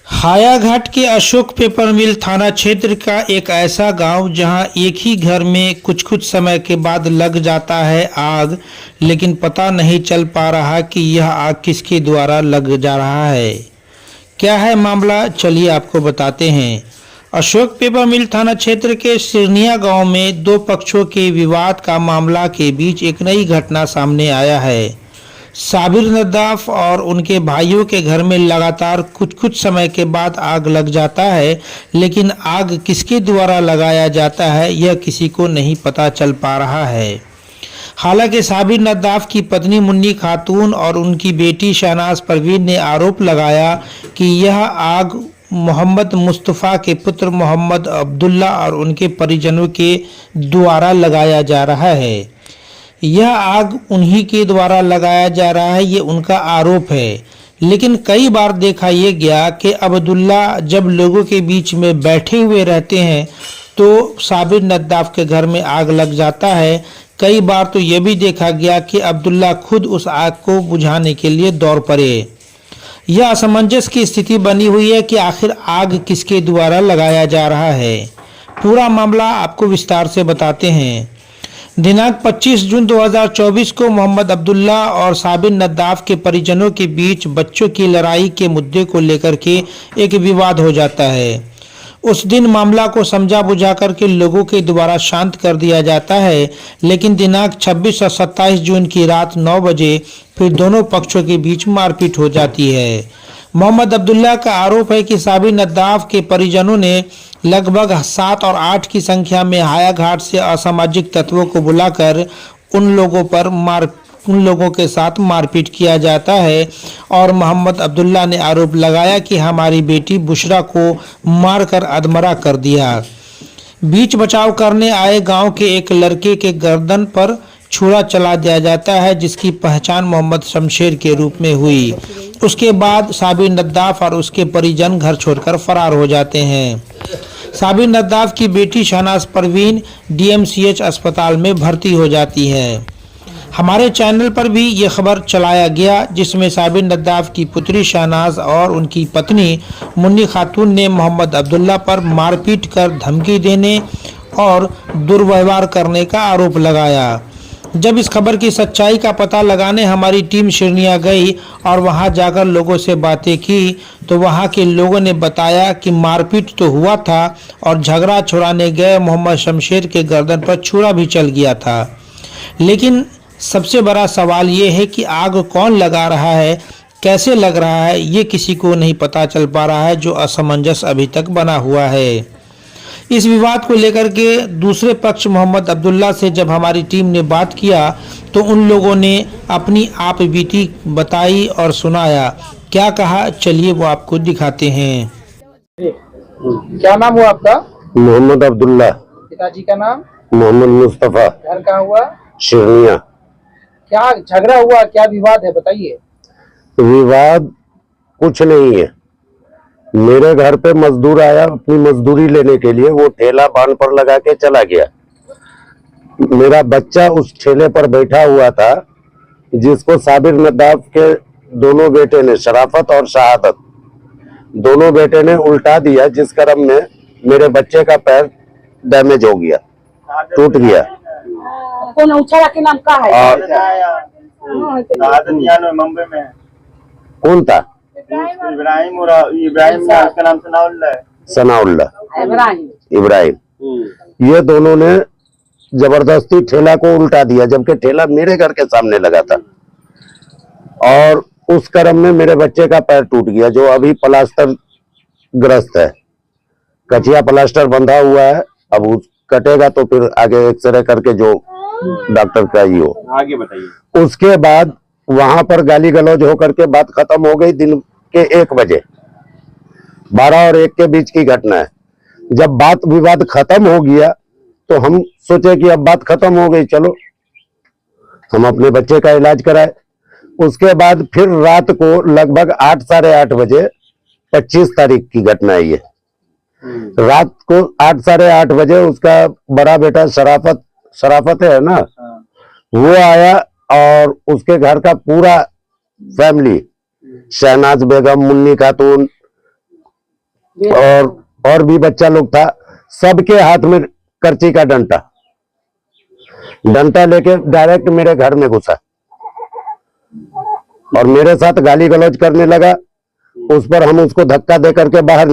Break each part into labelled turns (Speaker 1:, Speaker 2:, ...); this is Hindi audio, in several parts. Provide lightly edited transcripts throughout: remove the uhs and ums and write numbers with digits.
Speaker 1: हायाघाट के अशोक पेपर मिल थाना क्षेत्र का एक ऐसा गांव जहां एक ही घर में कुछ समय के बाद लग जाता है आग, लेकिन पता नहीं चल पा रहा कि यह आग किसके द्वारा लग जा रहा है। क्या है मामला, चलिए आपको बताते हैं। अशोक पेपर मिल थाना क्षेत्र के सिरनिया गांव में दो पक्षों के विवाद का मामला के बीच एक नई घटना सामने आया है। साबिर नद्दाफ और उनके भाइयों के घर में लगातार कुछ समय के बाद आग लग जाता है, लेकिन आग किसके द्वारा लगाया जाता है यह किसी को नहीं पता चल पा रहा है। हालांकि साबिर नद्दाफ की पत्नी मुन्नी खातून और उनकी बेटी शहनाज परवीन ने आरोप लगाया कि यह आग मोहम्मद मुस्तफ़ा के पुत्र मोहम्मद अब्दुल्ला और उनके परिजनों के द्वारा लगाया जा रहा है। यह आग उन्हीं के द्वारा लगाया जा रहा है, ये उनका आरोप है। लेकिन कई बार देखा यह गया कि अब्दुल्ला जब लोगों के बीच में बैठे हुए रहते हैं तो साबिर नद्दाफ के घर में आग लग जाता है। कई बार तो यह भी देखा गया कि अब्दुल्ला खुद उस आग को बुझाने के लिए दौड़ पड़े। यह असमंजस की स्थिति बनी हुई है कि आखिर आग किसके द्वारा लगाया जा रहा है। पूरा मामला आपको विस्तार से बताते हैं। दिनांक 25 जून 2024 को मोहम्मद अब्दुल्ला और साबिर नद्दाफ के परिजनों के बीच बच्चों की लड़ाई के मुद्दे को लेकर के एक विवाद हो जाता है। उस दिन मामला को समझा बुझा कर के लोगों के द्वारा शांत कर दिया जाता है, लेकिन दिनांक 26 और 27 जून की रात 9 बजे फिर दोनों पक्षों के बीच मारपीट हो जाती है। मोहम्मद अब्दुल्ला का आरोप है कि साबिर नद्दाफ के परिजनों ने लगभग 7 और 8 की संख्या में हायाघाट से असामाजिक तत्वों को बुलाकर उन लोगों के साथ मारपीट किया जाता है और मोहम्मद अब्दुल्ला ने आरोप लगाया कि हमारी बेटी बुशरा को मारकर अधमरा कर दिया। बीच बचाव करने आए गांव के एक लड़के के गर्दन पर छुरा चला दिया जाता है, जिसकी पहचान मोहम्मद शमशेर के रूप में हुई। उसके बाद साबिर नद्दाफ और उसके परिजन घर छोड़कर फरार हो जाते हैं। साबिर नद्दाफ की बेटी शहनाज परवीन डीएमसीएच अस्पताल में भर्ती हो जाती है। हमारे चैनल पर भी ये खबर चलाया गया, जिसमें साबिर नद्दाफ की पुत्री शहनाज और उनकी पत्नी मुन्नी खातून ने मोहम्मद अब्दुल्ला पर मारपीट कर धमकी देने और दुर्व्यवहार करने का आरोप लगाया। जब इस खबर की सच्चाई का पता लगाने हमारी टीम सिरनिया गई और वहां जाकर लोगों से बातें की, तो वहां के लोगों ने बताया कि मारपीट तो हुआ था और झगड़ा छुड़ाने गए मोहम्मद शमशेर के गर्दन पर छुरा भी चल गया था। लेकिन सबसे बड़ा सवाल ये है कि आग कौन लगा रहा है, कैसे लग रहा है, ये किसी को नहीं पता चल पा रहा है, जो असमंजस अभी तक बना हुआ है। इस विवाद को लेकर के दूसरे पक्ष मोहम्मद अब्दुल्ला से जब हमारी टीम ने बात किया तो उन लोगों ने अपनी आप बीती बताई और सुनाया। क्या कहा, चलिए वो आपको दिखाते हैं।
Speaker 2: क्या नाम हुआ आपका?
Speaker 3: मोहम्मद अब्दुल्ला।
Speaker 2: पिताजी का नाम?
Speaker 3: मोहम्मद मुस्तफा।
Speaker 2: घर कहाँ हुआ?
Speaker 3: शिरनिया।
Speaker 2: क्या झगड़ा हुआ, क्या विवाद है, बताइए।
Speaker 3: विवाद कुछ नहीं है। मेरे घर पे मजदूर आया अपनी मजदूरी लेने के लिए, वो ठेला बांध पर लगा के चला गया। मेरा बच्चा उस ठेले पर बैठा हुआ था, जिसको साबिर नद्दाफ के दोनों बेटे ने, शराफत और शहादत दोनों बेटे ने उल्टा दिया, जिस क्रम में मेरे बच्चे का पैर डैमेज हो गया, टूट गया।
Speaker 4: कौन उछाला के नाम का है?
Speaker 2: मुंबई में
Speaker 3: कौन था?
Speaker 2: इब्राहिम का उसका नाम
Speaker 3: सनाउल्ला इब्राहिम। ये दोनों ने जबरदस्ती ठेला को उल्टा दिया, जबकि ठेला मेरे घर के सामने लगा था, और उस क्रम में मेरे बच्चे का पैर टूट गया, जो अभी प्लास्टर ग्रस्त है। कचिया प्लास्टर बंधा हुआ है, अब कटेगा तो फिर आगे एक्सरे करके जो डॉक्टर का ही हो।
Speaker 2: आगे बताइए।
Speaker 3: उसके बाद वहां पर गाली गलौज होकर के बात खत्म हो गई। दिन के 1 बजे, 12 और 1 के बीच की घटना है। जब बात विवाद खत्म हो गया तो हम सोचे कि अब बात खत्म हो गई, चलो हम अपने बच्चे का इलाज कराए। उसके बाद फिर रात को लगभग 8 साढ़े 8 बजे, 25 तारीख की घटना है ये। रात को 8 साढ़े 8 बजे उसका बड़ा बेटा शराफत है ना, वो आया और उसके घर का पूरा फैमिली, शहनाज बेगम, मुन्नी खातून, और भी बच्चा लोग था, सबके हाथ में करची का डंडा लेके डायरेक्ट मेरे घर में घुसा और मेरे साथ गाली गलौज करने लगा। उस पर हम उसको धक्का दे करके बाहर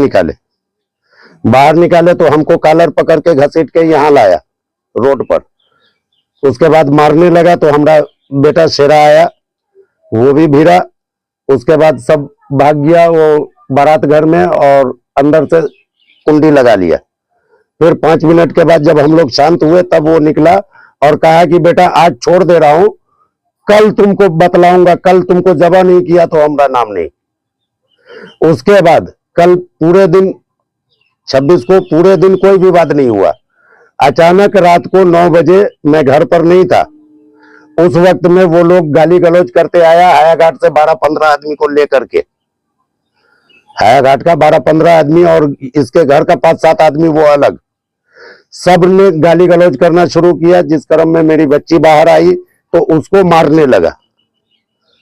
Speaker 3: निकाले तो हमको कॉलर पकड़ के घसीट के यहाँ लाया रोड पर। उसके बाद मारने लगा तो हमारा बेटा शेरा आया, वो भी भिड़ा। उसके बाद सब भाग गया वो बारात घर में और अंदर से कुंडी लगा लिया। फिर 5 मिनट के बाद जब हम लोग शांत हुए तब वो निकला और कहा कि बेटा आज छोड़ दे रहा हूं, कल तुमको बतलाऊंगा, कल तुमको जबा नहीं किया तो हमारा नाम नहीं। उसके बाद कल पूरे दिन 26 को पूरे दिन कोई विवाद नहीं हुआ। अचानक रात को 9 बजे मैं घर पर नहीं था, उस वक्त में वो लोग गाली गलौज करते आया हायाघाट से 12-15 आदमी को लेकर के। हायाघाट का 12-15 आदमी और इसके घर का 5-7 आदमी वो अलग, सब ने गाली गलौज करना शुरू किया। जिस क्रम में मेरी बच्ची बाहर आई तो उसको मारने लगा,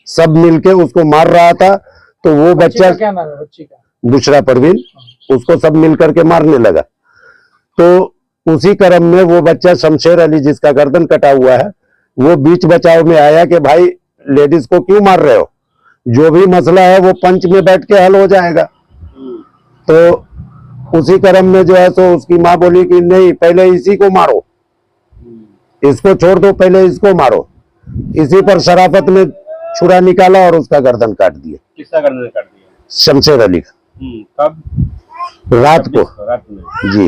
Speaker 3: सब मिलके उसको मार रहा था। तो वो बच्चा,
Speaker 2: क्या नाम है बच्ची का?
Speaker 3: बुशरा परवीन, उसको सब मिलकर के मारने लगा। तो उसी क्रम में वो बच्चा शमशेर अली जिसका गर्दन कटा हुआ है, वो बीच बचाव में आया कि भाई लेडीज को क्यों मार रहे हो, जो भी मसला है वो पंच में बैठ के हल हो जाएगा। तो उसी क्रम में जो है तो उसकी माँ बोली कि नहीं पहले इसी को मारो, इसको छोड़ दो, पहले इसको मारो। इसी पर शराफत में छुरा निकाला और उसका गर्दन काट दिया।
Speaker 5: किसका गर्दन काट दिया?
Speaker 3: शमशेर अली का।
Speaker 5: कब?
Speaker 3: रात को।
Speaker 5: रात में
Speaker 3: जी।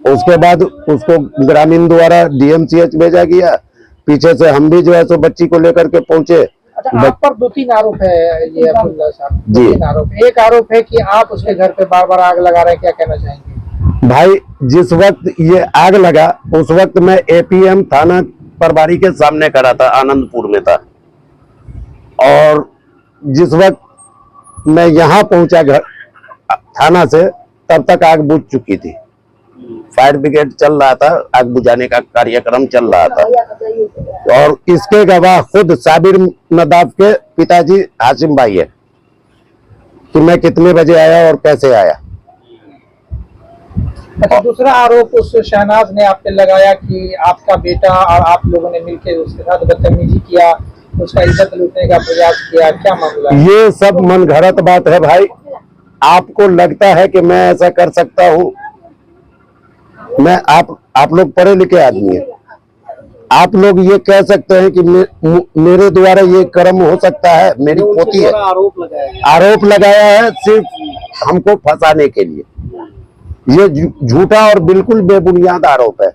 Speaker 3: उसके बाद उसको ग्रामीण द्वारा DMCH भेजा गया। पीछे से हम भी जो है तो बच्ची को लेकर के पहुंचे।
Speaker 2: अच्छा, आप पर 2-3 आरोप है ये अब्दुल्ला साहब,
Speaker 3: जी।
Speaker 2: 2-3 आरोप। एक आरोप है कि आप उसके घर पे बार बार आग लगा रहे हैं, क्या कहना चाहेंगे?
Speaker 3: भाई जिस वक्त ये आग लगा उस वक्त मैं APM थाना प्रभारी के सामने खड़ा था, आनंदपुर में था। और जिस वक्त मैं यहाँ पहुंचा घर थाना से तब तक आग बुझ चुकी थी। फायर ब्रिगेड चल रहा था, आग बुझाने का कार्यक्रम चल रहा था। और इसके गवाह खुद साबिर नदाफ के पिताजी हाशिम भाई है कि मैं कितने बजे आया और कैसे आया।
Speaker 2: अच्छा, दूसरा आरोप उस शहनाज ने आप पे लगाया कि आपका बेटा और आप लोगों ने मिलकर उसके साथ बदतमीजी किया, उसका इज्जत लूटने का प्रयास किया, क्या मामला है?
Speaker 3: ये सब मनगढ़ंत बात है भाई। आपको लगता है कि मैं ऐसा कर सकता हूँ? मैं आप लोग पढ़े लिखे आदमी हैं, आप लोग ये कह सकते हैं कि मेरे द्वारा ये कर्म हो सकता है? मेरी पोती है, आरोप लगाया है सिर्फ हमको फंसाने के लिए। ये झूठा और बिल्कुल बेबुनियाद आरोप है।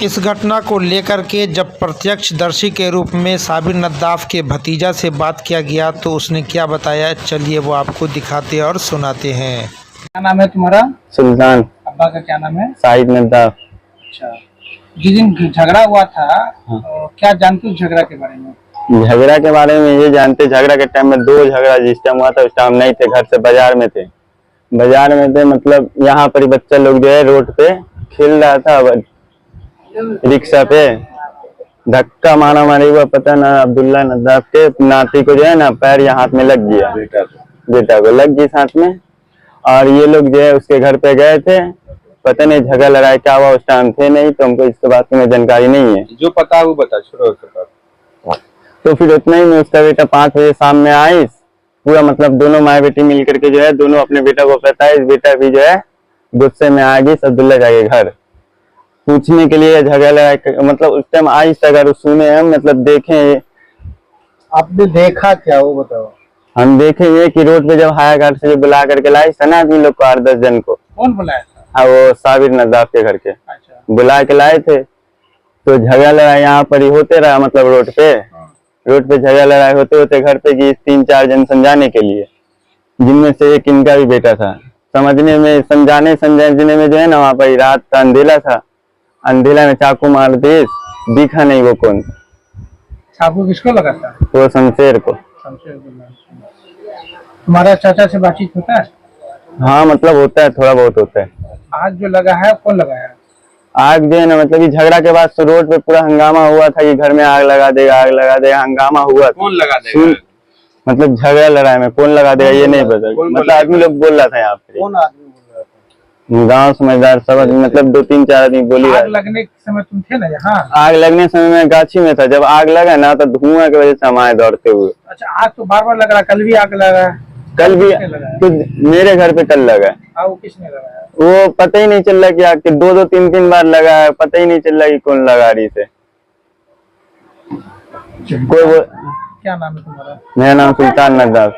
Speaker 1: इस घटना को लेकर के जब प्रत्यक्षदर्शी के रूप में साबिर नद्दाफ के भतीजा से बात किया गया तो उसने क्या बताया, चलिए वो आपको दिखाते और सुनाते हैं।
Speaker 2: क्या नाम है तुम्हारा?
Speaker 5: सुल्तान।
Speaker 2: अब्बा का क्या नाम है?
Speaker 5: साहिद नद्दाफ।
Speaker 2: अच्छा, जिस दिन झगड़ा हुआ था तो क्या जानते हो झगड़ा के बारे में?
Speaker 5: झगड़ा के बारे में ये जानते, झगड़ा के टाइम में 2 झगड़ा जिस टाइम हुआ था उस टाइम नहीं थे, घर से बाजार में थे। मतलब यहाँ पर बच्चा लोग जो है रोड पे खेल रहा था, रिक्शा पे धक्का मारा मारी हुआ, पता ना अब्दुल्ला नद्दाफ के नाती को जो है ना पैर या हाथ में लग गया, बेटा को लग गई साथ में। और ये लोग जो है उसके घर पे गए थे, पता नहीं झगड़ा लड़ाई क्या हुआ, उस टाइम थे नहीं तो हमको इसके बात में जानकारी नहीं है।
Speaker 6: जो पता है वो बता, छोड़ो उसके बाद।
Speaker 5: तो फिर उतना ही में उसका बेटा 5 बजे शाम में आई, पूरा मतलब दोनों माँ बेटी मिल करके जो है दोनों अपने बेटा को पता है, इस बेटा भी जो है गुस्से में आ गई अब्दुल्ला जाके घर पूछने के लिए, झगड़ा लड़ाई मतलब उस टाइम आज तक अगर सुने हम मतलब देखें।
Speaker 2: आपने देखा क्या वो बताओ?
Speaker 5: हम देखे ये कि रोड पे जब हायाघाट से बुला करके लाई सना आदमी लोग को 8-10 जन को।
Speaker 2: कौन बुलाया था?
Speaker 5: हाँ, वो साबिर नद्दाफ के घर के।
Speaker 2: अच्छा,
Speaker 5: बुला के लाए थे तो झगड़ा लड़ाई यहाँ पर ही होते रहा, मतलब रोड पे झगड़ा लड़ाई होते होते घर पे गई 3-4 जन समझाने के लिए, जिनमें से एक इनका भी बेटा था। समझने में समझाने में जो है ना वहाँ पर रात का अंधेला था, अंधेला में चाकू मार दिए, दिखा नहीं वो कौन।
Speaker 2: चाकू किसको लगा था?
Speaker 5: वो शमशेर को।
Speaker 2: तुम्हारा चाचा से बातचीत होता है?
Speaker 5: हाँ मतलब होता है, थोड़ा बहुत होता है।
Speaker 2: आग जो लगा है कौन लगाया?
Speaker 5: आग जो है ना मतलब झगड़ा के बाद तो रोड पे पूरा हंगामा हुआ था कि घर में आग लगा देगा हंगामा हुआ था।
Speaker 6: कौन लगा देगा?
Speaker 5: मतलब झगड़ा लड़ाई में कौन लगा देगा ये नहीं पता,
Speaker 6: कौन
Speaker 5: मतलब
Speaker 6: बोला?
Speaker 5: आदमी लोग बोल रहा था यहाँ पे,
Speaker 6: कौन आदमी बोल रहा था?
Speaker 5: गांव समझदार सब मतलब 2-3-4 आदमी बोली
Speaker 2: आग लगने के समय तुम थे ना यहाँ?
Speaker 5: आग लगने समय में गाछी में था, जब आग लगा ना तो धुआं की वजह से हम आए दौड़ते हुए।
Speaker 2: अच्छा, आग तो बार बार लग रहा, कल भी आग लगा।
Speaker 5: कल भी
Speaker 2: किसने लगाया?
Speaker 5: तो मेरे घर पे कल लगा,
Speaker 2: वो किसने लगाया?
Speaker 5: वो पता ही नहीं चल रहा कि आग के 2-3 बार लगा है, पता ही नहीं चल रहा कि कौन लगा रही थे।
Speaker 2: क्या नाम है तुम्हारा?
Speaker 5: मेरा नाम सुल्तान नदाफ।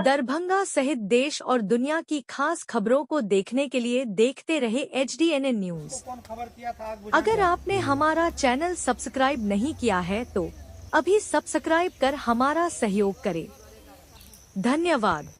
Speaker 7: दरभंगा सहित देश और दुनिया की खास खबरों को देखने के लिए देखते रहे HDNN न्यूज। अगर आपने हमारा चैनल सब्सक्राइब नहीं किया है तो अभी सब्सक्राइब कर हमारा सहयोग करें। धन्यवाद।